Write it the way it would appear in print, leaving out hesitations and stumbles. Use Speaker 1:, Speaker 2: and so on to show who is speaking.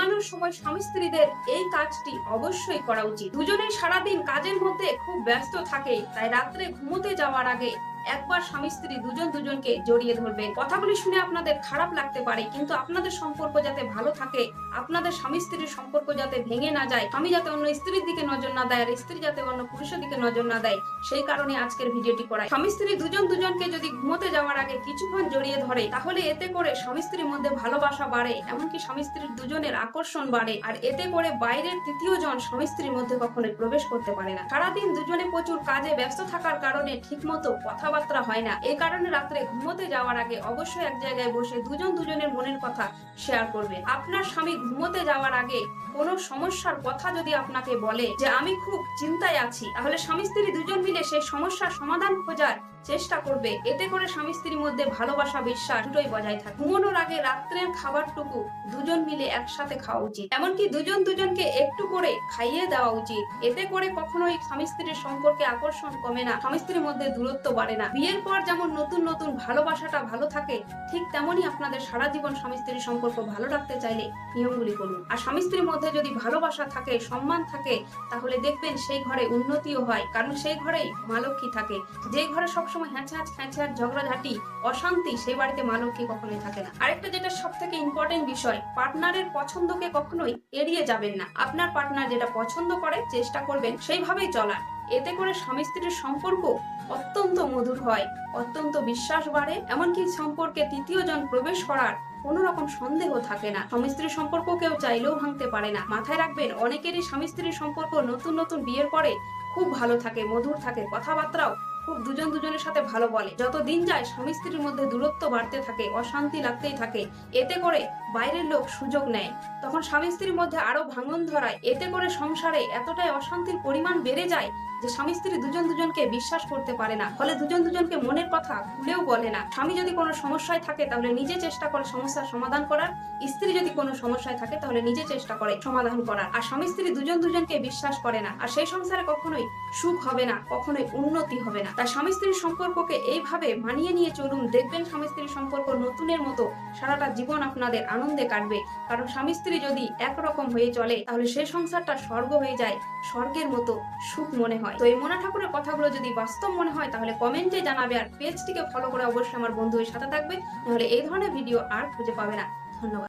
Speaker 1: ঘুমানোর সময় স্বামী স্ত্রীদের এই কাজটি অবশ্যই করা উচিত। দুজনেই সারাদিন কাজের মধ্যে খুব ব্যস্ত থাকে, তাই রাত্রে ঘুমোতে যাওয়ার আগে একবার স্বামী স্ত্রী দুজনকে জড়িয়ে ধরবেন। কথাগুলি শুনে আপনাদের খারাপ লাগতে পারে, কিন্তু আপনাদের সম্পর্ক যাতে ভালো থাকে, আপনাদের স্বামী স্ত্রীর সম্পর্ক যাতে ভেঙে না যায়, স্বামী যাতে অন্য স্ত্রীর দিকে নজর না দেয় আর স্ত্রী যাতে অন্য পুরুষের দিকে নজর না দেয়, সেই কারণে আজকের ভিডিওটি করা। স্বামী স্ত্রী দুজনকে যদি ঘুমোতে যাওয়ার আগে কিছুক্ষণ জড়িয়ে ধরে, তাহলে এতে করে স্বামী স্ত্রীর মধ্যে ভালোবাসা বাড়ে, এমনকি স্বামী স্ত্রীর দুজনের আকর্ষণ বাড়ে। আর এতে করে বাইরের তৃতীয় জন স্বামী স্ত্রীর মধ্যে কখনোই প্রবেশ করতে পারে না। সারাদিন দুজনে প্রচুর কাজে ব্যস্ত থাকার কারণে ঠিকমতো কথাবার্তা হয় না। এই কারণে রাত্রে ঘুমোতে যাওয়ার আগে অবশ্যই এক জায়গায় বসে দুজনের মনের কথা শেয়ার করবেন। আপনার স্বামী ঘুমোতে যাওয়ার আগে কোনো সমস্যার কথা যদি আপনাকে বলে যে আমি খুব চিন্তায় আছি, তাহলে স্বামী স্ত্রী দুজন মিলে সেই সমস্যার সমাধান খোঁজার চেষ্টা করবে। এতে করে স্বামী স্ত্রীর মধ্যে ভালোবাসা বিশ্বাস দুটোই বজায় থাকে। ঘুমানোর আগে রাত্রের খাবারটুকু দুজন মিলে একসাথে খাওয়া উচিত, এমনকি দুজনকে একটু করে খাইয়ে দেওয়া উচিত। এতে করে কখনোই স্বামী স্ত্রীর সম্পর্কে আকর্ষণ কমে না, স্বামী স্ত্রীর মধ্যে দূরত্ব বাড়ে না। বিয়ের পর যেমন নতুন ভালোবাসাটা ভালো থাকে, ঠিক তেমনই আপনাদের সারা জীবন স্বামী স্ত্রীর সম্পর্ক ভালো রাখতে চাইলে নিয়মগুলি করুন। আর স্বামী স্ত্রীর মধ্যে যদি ভালোবাসা থাকে, সম্মান থাকে, তাহলে দেখবেন সেই ঘরে উন্নতিও হয়, কারণ সেই ঘরেই মা লক্ষ্মী থাকে। যে ঘরে সবসময় হ্যাঁচড়াঝাঁটি অশান্তি, সেই বাড়িতে মা লক্ষ্মী কখনোই থাকে না। আরেকটা যেটা সব থেকে ইম্পর্টেন্ট বিষয়, পার্টনারের পছন্দকে কখনোই এড়িয়ে যাবেন না। আপনার পার্টনার যেটা পছন্দ করে চেষ্টা করবেন সেইভাবেই চলার। এতে করে স্বামী স্ত্রীর সম্পর্ক অত্যন্ত মধুর হয়, অত্যন্ত বিশ্বাস বাড়ে, এমনকি সম্পর্কে তৃতীয় জন প্রবেশ করার কোন রকম সন্দেহ থাকে না। স্বামী স্ত্রীর সম্পর্ক কেউ চাইলেও ভাঙতে পারে না। মাথায় রাখবেন, অনেকেরই স্বামী স্ত্রীর সম্পর্ক নতুন বিয়ের পরে খুব ভালো থাকে, মধুর থাকে, কথাবার্তাও খুব দুজনের সাথে ভালো বলে। যত দিন যায় স্বামী স্ত্রীর মধ্যে দূরত্ব বাড়তে থাকে, অশান্তি লাগতেই থাকে। এতে করে বাইরের লোক সুযোগ নেয়, তখন স্বামী স্ত্রীর মধ্যে আরো ভাঙন ধরায়। এতে করে সংসারে এতটাই অশান্তির পরিমাণ বেড়ে যায় যে স্বামী স্ত্রী দুজনকে বিশ্বাস করতে পারে না, ফলে দুজনকে মনের কথা খুলেও বলে না। স্বামী যদি কোনো সমস্যায় থাকে তাহলে নিজে চেষ্টা করে সমস্যার সমাধান করার, স্ত্রী যদি কোনো সমস্যায় থাকে তাহলে নিজে চেষ্টা করে সমাধান করার। আর স্বামী স্ত্রী দুজনকে বিশ্বাস করে না, আর সেই সংসারে কখনোই সুখ হবে না, কখনোই উন্নতি হবে না। তাই স্বামী স্ত্রীর সম্পর্ককে এইভাবে মানিয়ে নিয়ে চলুন, দেখবেন স্বামী স্ত্রীর সম্পর্ক নতুনের মতো সারাটা জীবন আপনাদের আনন্দে কাটবে। কারণ স্বামী স্ত্রী যদি একরকম হয়ে চলে, তাহলে সেই সংসারটা স্বর্গ হয়ে যায়, স্বর্গের মতো সুখ মনে হয়। তো এই মোনা ঠাকুরের কথাগুলো যদি বাস্তব মনে হয় তাহলে কমেন্টে জানাবে, আর পেজটিকে ফলো করে অবশ্যই আমার বন্ধু হয়ে সাথে থাকবে, নাহলে এই ধরনের ভিডিও আর খুঁজে পাবে না। ধন্যবাদ।